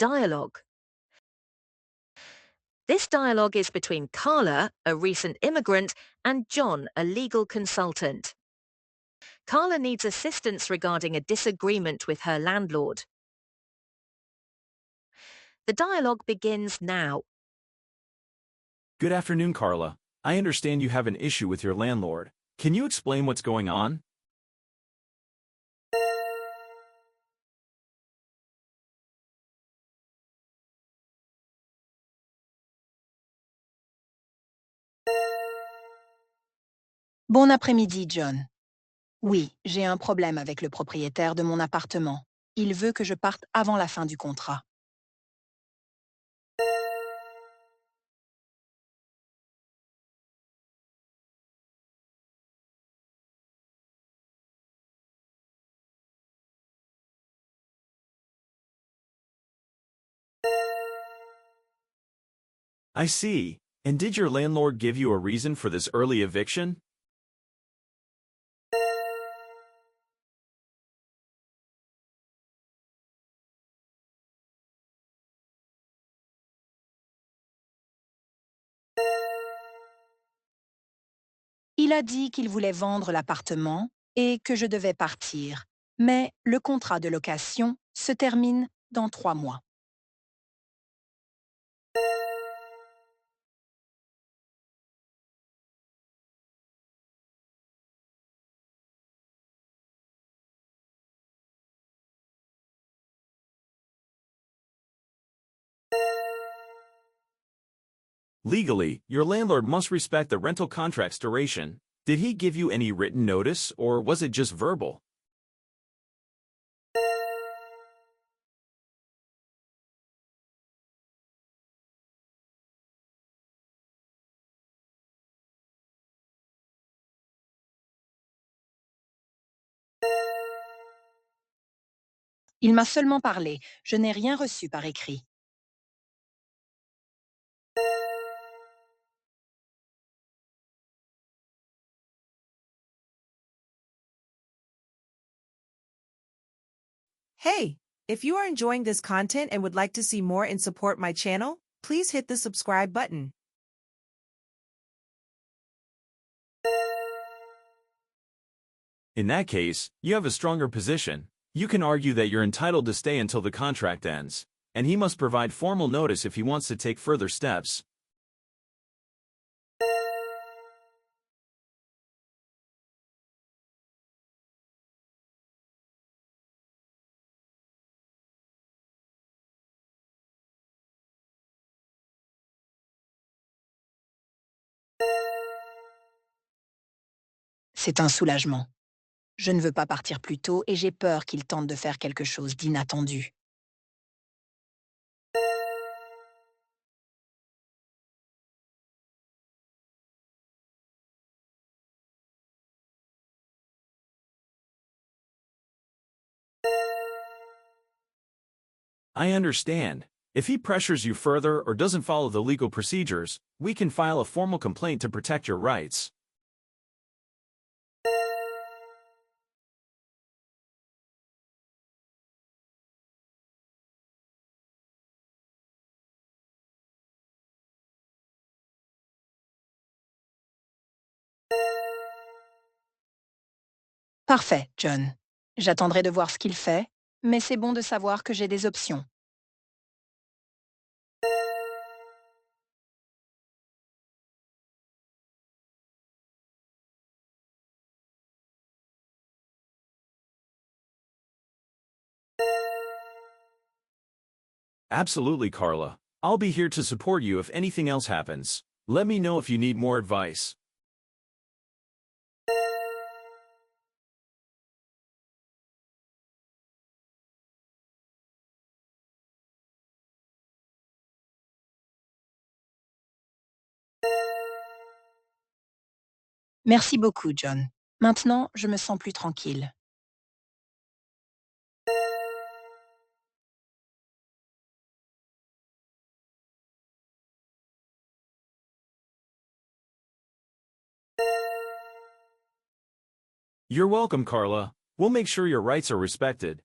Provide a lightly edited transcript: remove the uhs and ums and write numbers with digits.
dialogue. This dialogue is between Carla, a recent immigrant, and John, a legal consultant. Carla needs assistance regarding a disagreement with her landlord. The dialogue begins now. Good afternoon, Carla. I understand you have an issue with your landlord. Can you explain what's going on? Bon après-midi, John. Oui, j'ai un problème avec le propriétaire de mon appartement. Il veut que je parte avant la fin du contrat. I see. And did your landlord give you a reason for this early eviction? Il a dit qu'il voulait vendre l'appartement et que je devais partir. Mais le contrat de location se termine dans 3 mois. Legally, your landlord must respect the rental contract's duration. Did he give you any written notice, or was it just verbal? Il m'a seulement parlé. Je n'ai rien reçu par écrit. Hey, if you are enjoying this content and would like to see more and support my channel, please hit the subscribe button. In that case, you have a stronger position. You can argue that you're entitled to stay until the contract ends, and he must provide formal notice if he wants to take further steps. C'est un soulagement. Je ne veux pas partir plus tôt et j'ai peur qu'il tente de faire quelque chose d'inattendu. I understand. If he pressures you further or doesn't follow the legal procedures, we can file a formal complaint to protect your rights. Parfait, John. J'attendrai de voir ce qu'il fait, mais c'est bon de savoir que j'ai des options. Absolutely, Carla. I'll be here to support you if anything else happens. Let me know if you need more advice. Merci beaucoup, John. Maintenant, je me sens plus tranquille. You're welcome, Carla. We'll make sure your rights are respected.